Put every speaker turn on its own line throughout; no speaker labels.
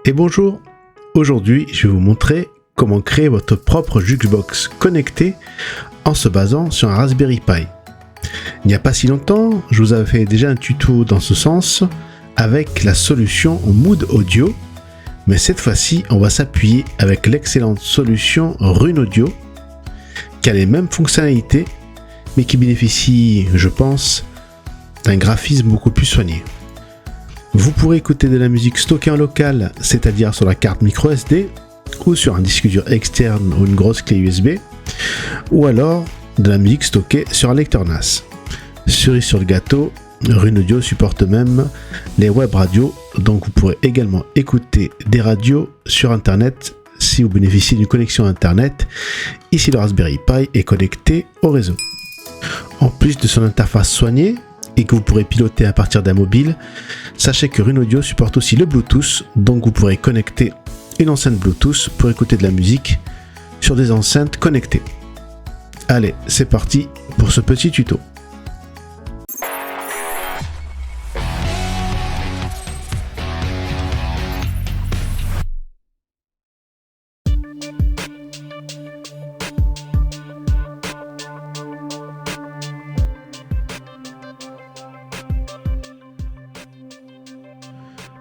Et bonjour, aujourd'hui je vais vous montrer comment créer votre propre jukebox connectée en se basant sur un Raspberry Pi. Il n'y a pas si longtemps, je vous avais fait déjà un tuto dans ce sens avec la solution Mood Audio, mais cette fois-ci on va s'appuyer avec l'excellente solution Rune Audio qui a les mêmes fonctionnalités mais qui bénéficie, je pense, d'un graphisme beaucoup plus soigné. Vous pourrez écouter de la musique stockée en local, c'est-à-dire sur la carte micro SD ou sur un disque dur externe ou une grosse clé USB, ou alors de la musique stockée sur un lecteur NAS. Cerise sur le gâteau, Rune Audio supporte même les web radios, donc vous pourrez également écouter des radios sur internet si vous bénéficiez d'une connexion internet, ici le Raspberry Pi est connecté au réseau. En plus de son interface soignée, et que vous pourrez piloter à partir d'un mobile, sachez que Rune Audio supporte aussi le Bluetooth, donc vous pourrez connecter une enceinte Bluetooth pour écouter de la musique sur des enceintes connectées. Allez, c'est parti pour ce petit tuto.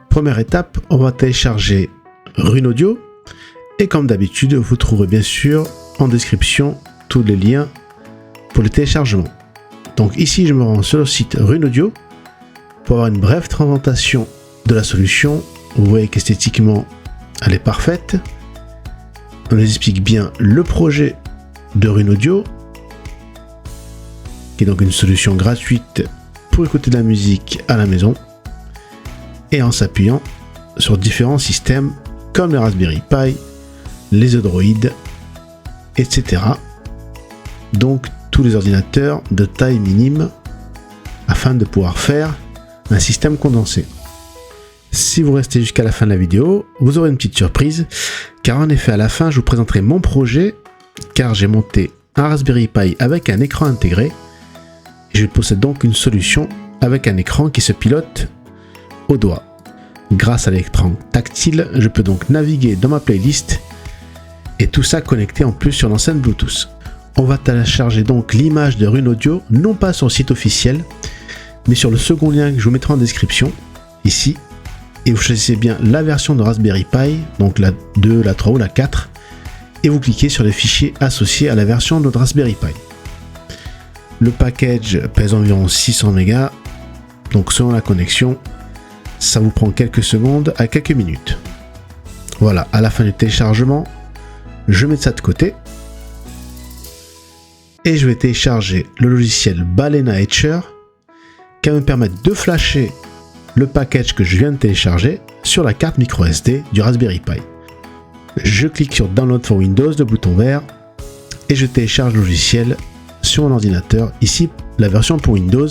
Première étape, on va télécharger Rune Audio et comme d'habitude, vous trouverez bien sûr en description tous les liens pour le téléchargement. Donc ici, je me rends sur le site Rune Audio pour avoir une brève présentation de la solution. Vous voyez qu'esthétiquement, elle est parfaite. On nous explique bien le projet de Rune Audio, qui est donc une solution gratuite pour écouter de la musique à la maison, et en s'appuyant sur différents systèmes comme les Raspberry Pi, les Android, etc. Donc tous les ordinateurs de taille minime afin de pouvoir faire un système condensé. Si vous restez jusqu'à la fin de la vidéo, vous aurez une petite surprise car en effet à la fin je vous présenterai mon projet car j'ai monté un Raspberry Pi avec un écran intégré et je possède donc une solution avec un écran qui se pilote au doigt. Grâce à l'écran tactile, je peux donc naviguer dans ma playlist et tout ça connecté en plus sur l'enceinte Bluetooth. On va télécharger donc l'image de Rune Audio, non pas sur le site officiel, mais sur le second lien que je vous mettrai en description, ici, et vous choisissez bien la version de Raspberry Pi, donc la 2, la 3 ou la 4, et vous cliquez sur les fichiers associés à la version de votre Raspberry Pi. Le package pèse environ 600 mégas, donc selon la connexion, ça vous prend quelques secondes à quelques minutes. Voilà, à la fin du téléchargement, je mets ça de côté et je vais télécharger le logiciel Balena Etcher qui va me permettre de flasher le package que je viens de télécharger sur la carte micro SD du Raspberry Pi. Je clique sur Download for Windows, le bouton vert, et je télécharge le logiciel sur mon ordinateur, ici la version pour Windows,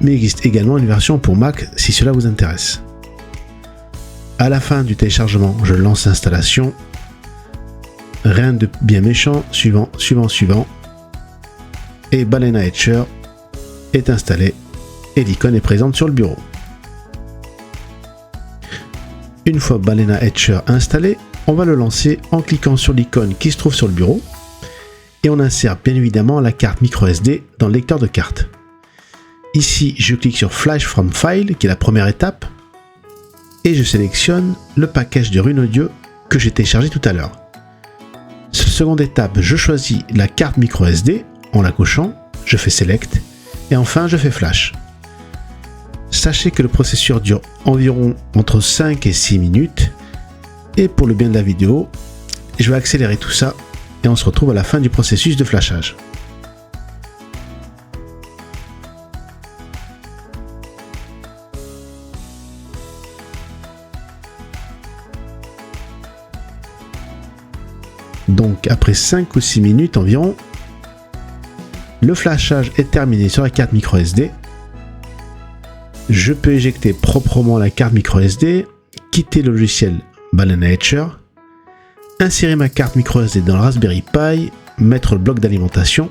mais il existe également une version pour Mac si cela vous intéresse. À la fin du téléchargement, je lance l'installation. Rien de bien méchant, suivant. Et Balena Etcher est installé et l'icône est présente sur le bureau. Une fois Balena Etcher installé, on va le lancer en cliquant sur l'icône qui se trouve sur le bureau et on insère bien évidemment la carte micro SD dans le lecteur de carte. Ici, je clique sur Flash from File, qui est la première étape, et je sélectionne le package de Rune Audio que j'ai téléchargé tout à l'heure. Seconde étape, je choisis la carte micro SD en la cochant, je fais Select, et enfin je fais Flash. Sachez que le processus dure environ entre 5 et 6 minutes, et pour le bien de la vidéo, je vais accélérer tout ça, et on se retrouve à la fin du processus de flashage. Donc après 5 ou 6 minutes environ, le flashage est terminé sur la carte micro SD. Je peux éjecter proprement la carte micro SD, quitter le logiciel Balena Etcher, insérer ma carte micro SD dans le Raspberry Pi, mettre le bloc d'alimentation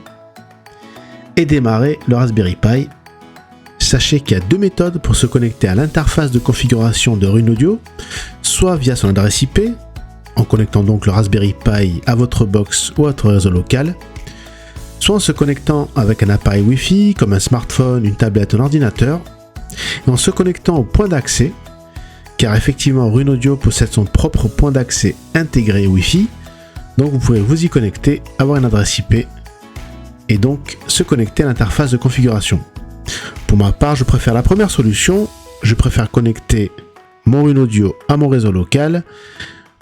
et démarrer le Raspberry Pi. Sachez qu'il y a deux méthodes pour se connecter à l'interface de configuration de Rune Audio, soit via son adresse IP, en connectant donc le Raspberry Pi à votre box ou à votre réseau local, soit en se connectant avec un appareil Wi-Fi comme un smartphone, une tablette, un ordinateur, et en se connectant au point d'accès, car effectivement Rune Audio possède son propre point d'accès intégré Wi-Fi, donc vous pouvez vous y connecter, avoir une adresse IP, et donc se connecter à l'interface de configuration. Pour ma part, je préfère la première solution, je préfère connecter mon Rune Audio à mon réseau local,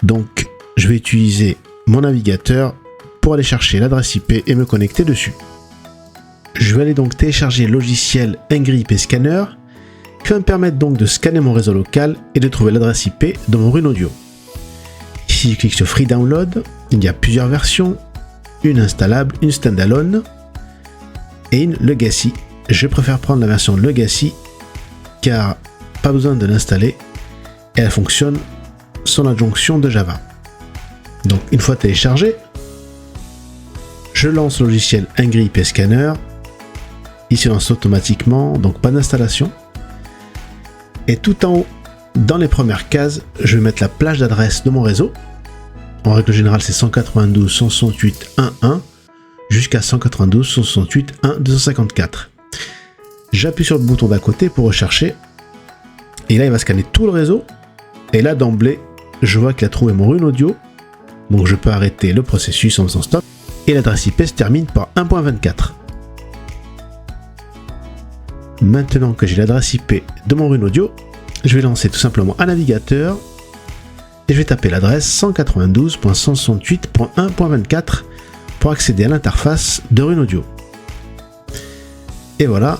donc je vais utiliser mon navigateur pour aller chercher l'adresse IP et me connecter dessus. Je vais aller donc télécharger le logiciel Angry IP Scanner qui va me permettre donc de scanner mon réseau local et de trouver l'adresse IP de mon Rune Audio. Ici je clique sur Free Download, il y a plusieurs versions, une installable, une standalone et une Legacy. Je préfère prendre la version Legacy car pas besoin de l'installer et elle fonctionne sans l'adjonction de Java. Donc une fois téléchargé, je lance le logiciel Angry IP Scanner. Il se lance automatiquement, donc pas d'installation. Et tout en haut, dans les premières cases, je vais mettre la plage d'adresse de mon réseau. En règle générale, c'est 192.168.1.1 jusqu'à 192.168.1.254. J'appuie sur le bouton d'à côté pour rechercher. Et là, il va scanner tout le réseau. Et là, d'emblée, je vois qu'il a trouvé mon Rune Audio. Donc, je peux arrêter le processus en faisant stop. Et l'adresse IP se termine par 1.24. Maintenant que j'ai l'adresse IP de mon Rune Audio, je vais lancer tout simplement un navigateur et je vais taper l'adresse 192.168.1.24 pour accéder à l'interface de Rune Audio. Et voilà,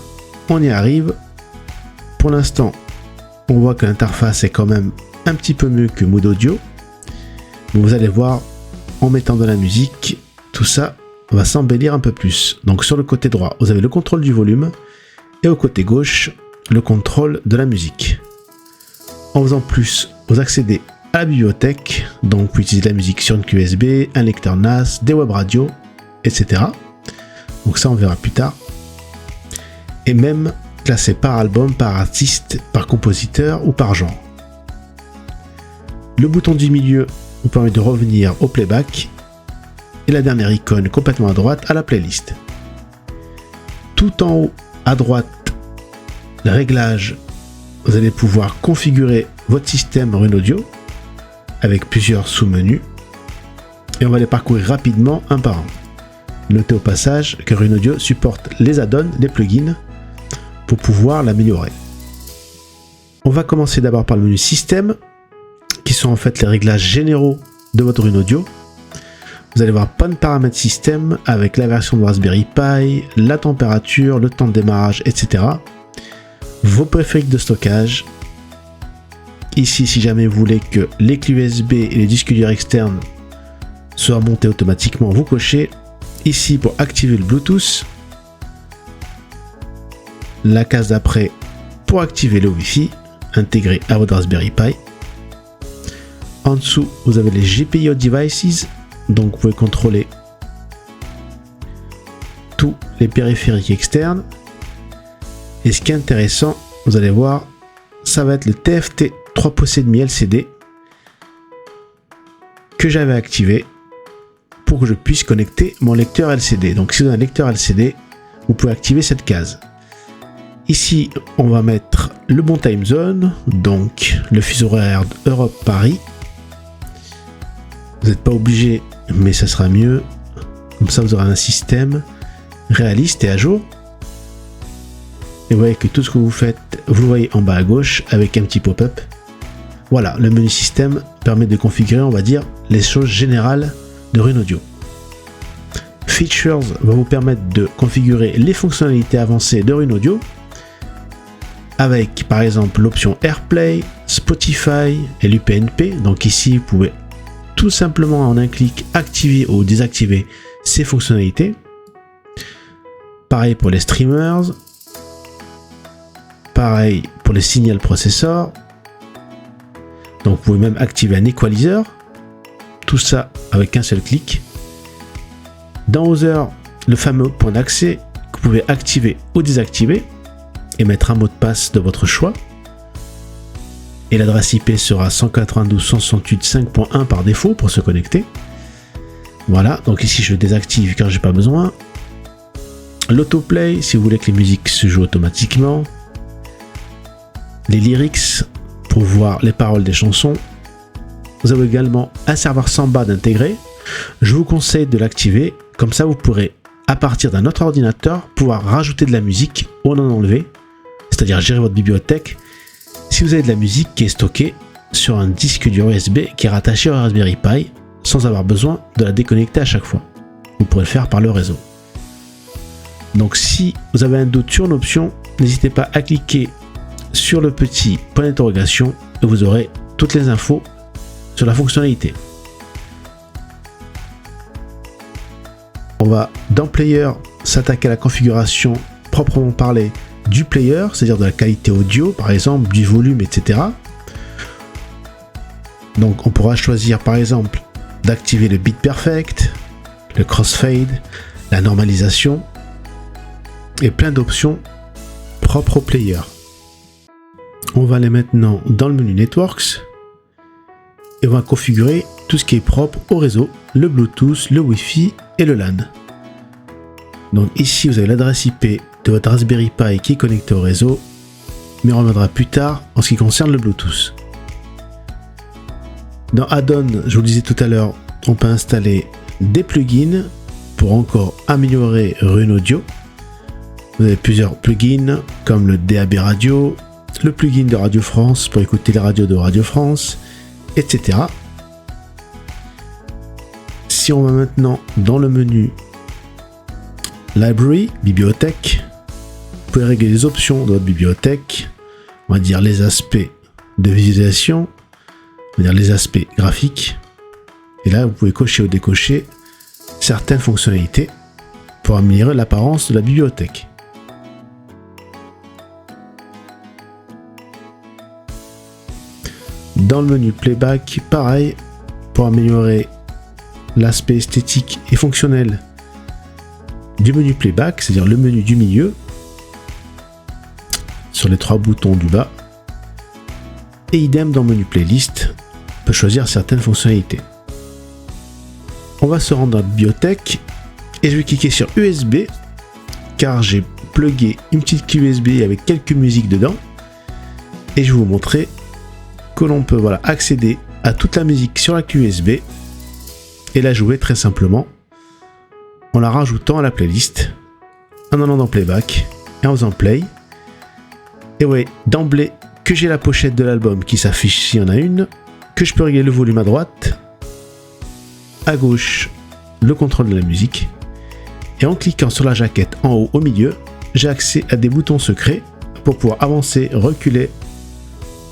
on y arrive. Pour l'instant, on voit que l'interface est quand même un petit peu mieux que Mood Audio. Mais vous allez voir, en mettant de la musique, tout ça va s'embellir un peu plus. Donc sur le côté droit, vous avez le contrôle du volume et au côté gauche, le contrôle de la musique. En faisant plus, vous accédez à la bibliothèque, donc vous pouvez utiliser la musique sur une clé USB, un lecteur NAS, des web radios, etc. Donc ça on verra plus tard. Et même classé par album, par artiste, par compositeur ou par genre. Le bouton du milieu vous permet de revenir au playback et la dernière icône complètement à droite à la playlist. Tout en haut à droite, les réglages, vous allez pouvoir configurer votre système Rune Audio avec plusieurs sous-menus et on va les parcourir rapidement un par un. Notez au passage que Rune Audio supporte les add-ons, les plugins pour pouvoir l'améliorer. On va commencer d'abord par le menu système qui sont en fait les réglages généraux de votre Rune Audio. Vous allez voir plein de paramètres système avec la version de Raspberry Pi, la température, le temps de démarrage, etc. Vos périphériques de stockage. Ici, si jamais vous voulez que les clés USB et les disques durs externes soient montés automatiquement, vous cochez. Ici, pour activer le Bluetooth. La case d'après pour activer le Wi-Fi intégré à votre Raspberry Pi. En dessous, vous avez les GPIO Devices. Donc vous pouvez contrôler tous les périphériques externes. Et ce qui est intéressant, vous allez voir, ça va être le TFT 3 pouces et demi LCD que j'avais activé pour que je puisse connecter mon lecteur LCD. Donc si vous avez un lecteur LCD, vous pouvez activer cette case. Ici, on va mettre le bon time zone, donc le fuseau horaire Europe-Paris. Vous n'êtes pas obligé, mais ça sera mieux. Comme ça, vous aurez un système réaliste et à jour. Et vous voyez que tout ce que vous faites, vous le voyez en bas à gauche avec un petit pop-up. Voilà, le menu système permet de configurer, on va dire, les choses générales de Rune Audio. Features va vous permettre de configurer les fonctionnalités avancées de Rune Audio avec par exemple l'option AirPlay, Spotify et l'UPnP. Donc ici, vous pouvez tout simplement en un clic activer ou désactiver ces fonctionnalités. Pareil pour les streamers. Pareil pour les signal processors. Donc vous pouvez même activer un equalizer. Tout ça avec un seul clic. Dans Other, le fameux point d'accès que vous pouvez activer ou désactiver et mettre un mot de passe de votre choix. et l'adresse IP sera 192.168.5.1 par défaut pour se connecter. Voilà, donc ici je désactive car j'ai pas besoin. L'autoplay, si vous voulez que les musiques se jouent automatiquement. Les lyrics, pour voir les paroles des chansons. Vous avez également un serveur Samba d'intégrer. Je vous conseille de l'activer, comme ça vous pourrez, à partir d'un autre ordinateur, pouvoir rajouter de la musique ou en enlever, c'est-à-dire gérer votre bibliothèque, si vous avez de la musique qui est stockée sur un disque dur USB qui est rattaché au Raspberry Pi, sans avoir besoin de la déconnecter à chaque fois. Vous pourrez le faire par le réseau. Donc si vous avez un doute sur une option, n'hésitez pas à cliquer sur le petit point d'interrogation et vous aurez toutes les infos sur la fonctionnalité. On va dans Player s'attaquer à la configuration proprement parlée du player, c'est-à-dire de la qualité audio par exemple, du volume, etc. Donc on pourra choisir par exemple d'activer le beat perfect, le crossfade, la normalisation et plein d'options propres au player. On va aller maintenant dans le menu Networks et on va configurer tout ce qui est propre au réseau, le Bluetooth, le Wi-Fi et le LAN. Donc ici vous avez l'adresse IP de votre Raspberry Pi qui est connecté au réseau, mais on reviendra plus tard en ce qui concerne le Bluetooth. Dans Add-on, je vous le disais tout à l'heure, on peut installer des plugins pour encore améliorer Rune Audio. Vous avez plusieurs plugins comme le DAB Radio, le plugin de Radio France pour écouter les radios de Radio France, etc. Si on va maintenant dans le menu Library, bibliothèque, vous pouvez régler les options de votre bibliothèque, on va dire les aspects de visualisation, on va dire les aspects graphiques, et là vous pouvez cocher ou décocher certaines fonctionnalités pour améliorer l'apparence de la bibliothèque. Dans le menu Playback, pareil, pour améliorer l'aspect esthétique et fonctionnel du menu Playback, c'est-à-dire le menu du milieu, sur les 3 boutons du bas, et idem dans le menu Playlist, on peut choisir certaines fonctionnalités. On va se rendre dans la bibliothèque, et je vais cliquer sur USB, car j'ai plugué une petite clé USB avec quelques musiques dedans, et je vais vous montrer que l'on peut accéder à toute la musique sur la clé USB et la jouer très simplement en la rajoutant à la playlist, en allant dans Playback et en faisant Play. Et ouais, d'emblée que j'ai la pochette de l'album qui s'affiche s'il y en a une, que je peux régler le volume à droite, à gauche le contrôle de la musique, et en cliquant sur la jaquette en haut au milieu, j'ai accès à des boutons secrets pour pouvoir avancer, reculer,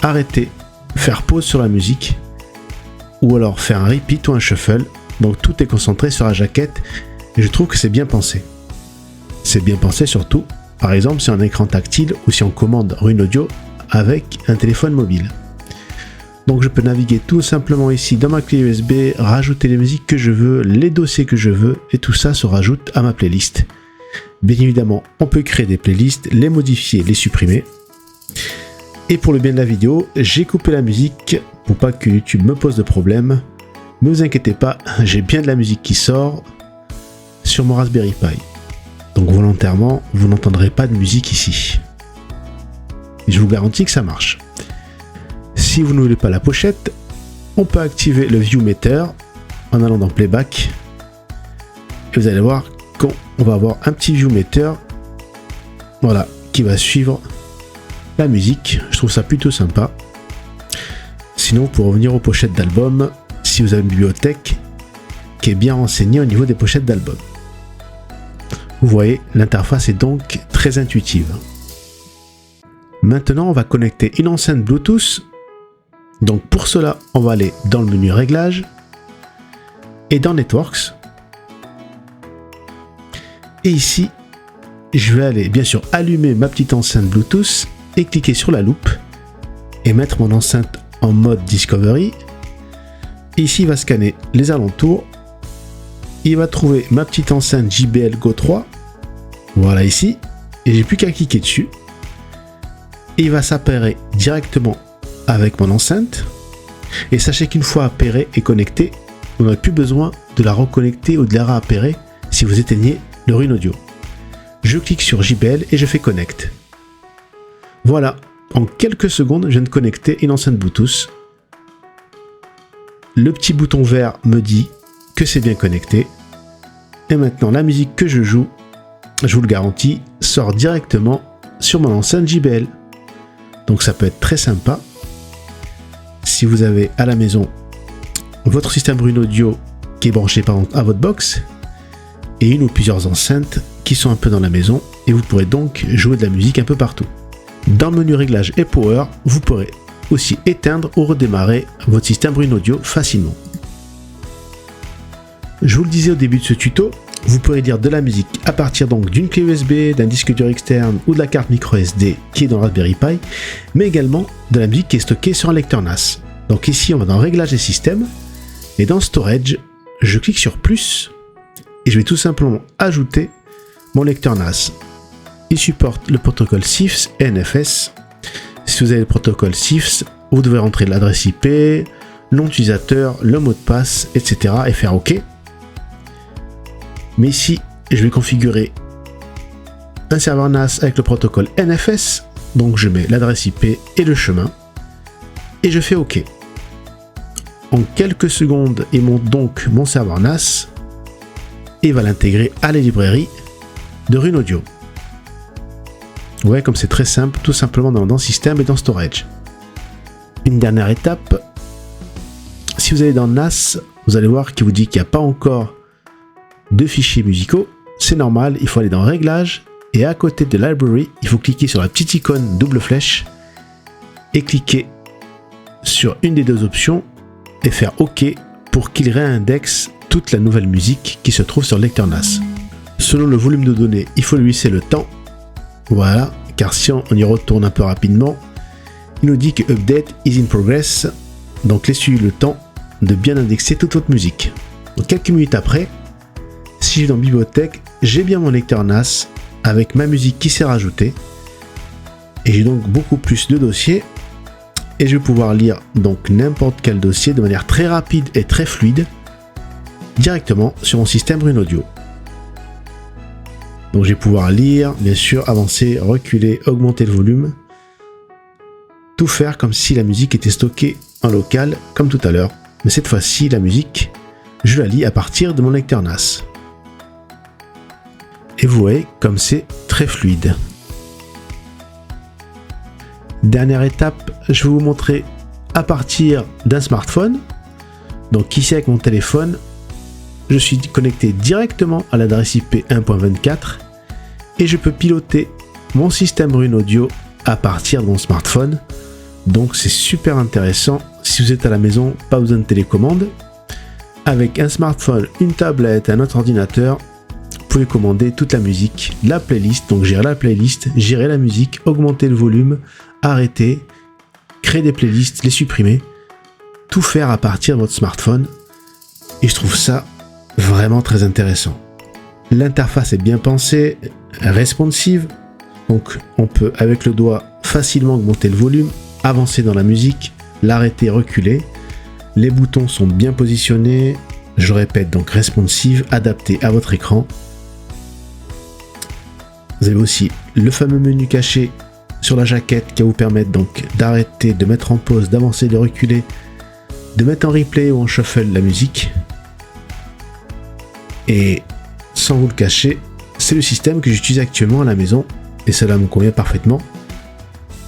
arrêter, faire pause sur la musique, ou alors faire un repeat ou un shuffle. Donc tout est concentré sur la jaquette et je trouve que c'est bien pensé. C'est bien pensé surtout, par exemple, si on a un écran tactile ou si on commande Rune Audio avec un téléphone mobile. Donc je peux naviguer tout simplement ici dans ma clé USB, rajouter les musiques que je veux, les dossiers que je veux, et tout ça se rajoute à ma playlist. Bien évidemment, on peut créer des playlists, les modifier, les supprimer. Et pour le bien de la vidéo, j'ai coupé la musique pour pas que YouTube me pose de problème. Ne vous inquiétez pas, j'ai bien de la musique qui sort sur mon Raspberry Pi. Donc volontairement, vous n'entendrez pas de musique ici. Et je vous garantis que ça marche. Si vous ne voulez pas la pochette, on peut activer le View Meter en allant dans Playback. Et vous allez voir qu'on va avoir un petit View Meter, voilà, qui va suivre la musique. Je trouve ça plutôt sympa. Sinon, pour revenir aux pochettes d'albums, si vous avez une bibliothèque qui est bien renseignée au niveau des pochettes d'albums. Vous voyez, l'interface est donc très intuitive. Maintenant, on va connecter une enceinte Bluetooth. Donc pour cela, on va aller dans le menu Réglages et dans Networks. Et ici, je vais aller bien sûr allumer ma petite enceinte Bluetooth et cliquer sur la loupe et mettre mon enceinte en mode Discovery. Et ici, il va scanner les alentours. Il va trouver ma petite enceinte JBL Go 3. Voilà ici. Et j'ai plus qu'à cliquer dessus. Et il va s'appairer directement avec mon enceinte. Et sachez qu'une fois appairée et connectée, vous n'aurez plus besoin de la reconnecter ou de la réappairer si vous éteignez le Ruin Audio. Je clique sur JBL et je fais Connect. Voilà, en quelques secondes, je viens de connecter une enceinte Bluetooth. Le petit bouton vert me dit que c'est bien connecté. Et maintenant, la musique que je joue, je vous le garantis, sort directement sur mon enceinte JBL. Donc ça peut être très sympa. Si vous avez à la maison votre système Ruin Audio qui est branché par exemple à votre box et une ou plusieurs enceintes qui sont un peu dans la maison, et vous pourrez donc jouer de la musique un peu partout. Dans le menu réglage et power, vous pourrez aussi éteindre ou redémarrer votre système Ruin Audio facilement. Je vous le disais au début de ce tuto, vous pourrez lire de la musique à partir donc d'une clé USB, d'un disque dur externe ou de la carte micro SD qui est dans Raspberry Pi, mais également de la musique qui est stockée sur un lecteur NAS. Donc ici on va dans Réglages et systèmes, et dans Storage, je clique sur plus, et je vais tout simplement ajouter mon lecteur NAS. Il supporte le protocole CIFS et NFS. Si vous avez le protocole CIFS, vous devez rentrer l'adresse IP, le nom d'utilisateur, le mot de passe, etc. et faire OK. Mais ici, je vais configurer un serveur NAS avec le protocole NFS. Donc je mets l'adresse IP et le chemin. Et je fais OK. En quelques secondes, il monte donc mon serveur NAS et va l'intégrer à la librairie de Ruin Audio. Vous voyez comme c'est très simple, tout simplement dans Système et dans Storage. Une dernière étape, si vous allez dans NAS, vous allez voir qu'il vous dit qu'il n'y a pas encore de fichiers musicaux. C'est normal, il faut aller dans Réglages et à côté de Library, il faut cliquer sur la petite icône double flèche et cliquer sur une des deux options et faire OK pour qu'il réindexe toute la nouvelle musique qui se trouve sur le lecteur NAS. Selon le volume de données, il faut lui laisser le temps. Voilà, car si on y retourne un peu rapidement, il nous dit que Update is in progress, donc laissez-lui le temps de bien indexer toute votre musique. Donc quelques minutes après, si je vais dans Bibliothèque, j'ai bien mon lecteur NAS avec ma musique qui s'est rajoutée, et j'ai donc beaucoup plus de dossiers, et je vais pouvoir lire donc n'importe quel dossier de manière très rapide et très fluide, directement sur mon système Ruin Audio. Donc je vais pouvoir lire, bien sûr, avancer, reculer, augmenter le volume. Tout faire comme si la musique était stockée en local, comme tout à l'heure. Mais cette fois-ci, la musique, je la lis à partir de mon lecteur NAS. Et vous voyez comme c'est très fluide. Dernière étape, je vais vous montrer à partir d'un smartphone. Donc ici avec mon téléphone, je suis connecté directement à l'adresse IP 1.24 et je peux piloter mon système Ruin Audio à partir de mon smartphone. Donc c'est super intéressant. Si vous êtes à la maison, pas besoin de télécommande. Avec un smartphone, une tablette, un autre ordinateur, vous pouvez commander toute la musique, la playlist. Donc gérer la playlist, gérer la musique, augmenter le volume, arrêter, créer des playlists, les supprimer. Tout faire à partir de votre smartphone. Et je trouve ça vraiment très intéressant. L'interface est bien pensée, responsive, donc on peut avec le doigt facilement augmenter le volume, avancer dans la musique, l'arrêter, reculer. Les boutons sont bien positionnés, je répète donc responsive, adapté à votre écran. Vous avez aussi le fameux menu caché sur la jaquette qui va vous permettre donc d'arrêter, de mettre en pause, d'avancer, de reculer, de mettre en replay ou en shuffle la musique. Et sans vous le cacher, c'est le système que j'utilise actuellement à la maison et cela me convient parfaitement.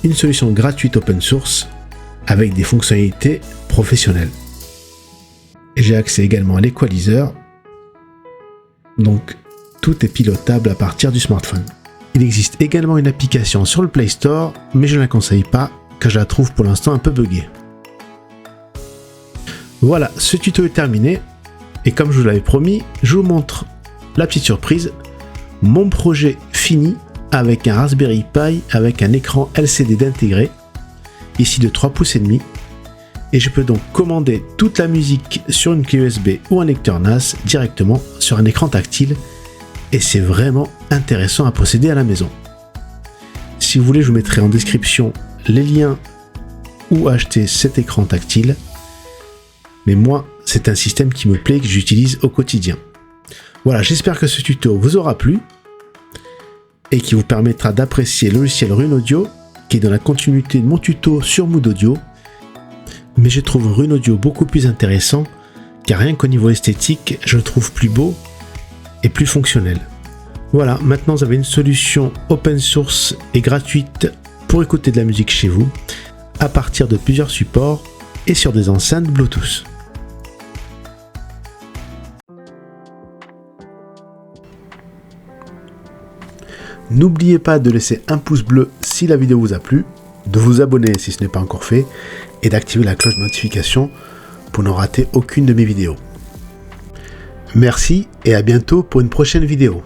Une solution gratuite open source avec des fonctionnalités professionnelles. Et j'ai accès également à l'équaliseur, donc tout est pilotable à partir du smartphone. Il existe également une application sur le Play Store, mais je ne la conseille pas car je la trouve pour l'instant un peu buggée. Voilà, ce tuto est terminé. Et comme je vous l'avais promis, je vous montre la petite surprise, mon projet fini avec un Raspberry Pi avec un écran LCD d'intégrer, ici de 3 pouces et demi, et je peux donc commander toute la musique sur une clé USB ou un lecteur NAS directement sur un écran tactile, et c'est vraiment intéressant à posséder à la maison. Si vous voulez, je vous mettrai en description les liens ou acheter cet écran tactile. Mais moi, c'est un système qui me plaît et que j'utilise au quotidien. Voilà, j'espère que ce tuto vous aura plu et qui vous permettra d'apprécier le logiciel Rune Audio, qui est dans la continuité de mon tuto sur Mood Audio. Mais je trouve Rune Audio beaucoup plus intéressant, car rien qu'au niveau esthétique, je le trouve plus beau et plus fonctionnel. Voilà, maintenant vous avez une solution open source et gratuite pour écouter de la musique chez vous, à partir de plusieurs supports et sur des enceintes Bluetooth. N'oubliez pas de laisser un pouce bleu si la vidéo vous a plu, de vous abonner si ce n'est pas encore fait, et d'activer la cloche de notification pour ne rater aucune de mes vidéos. Merci et à bientôt pour une prochaine vidéo.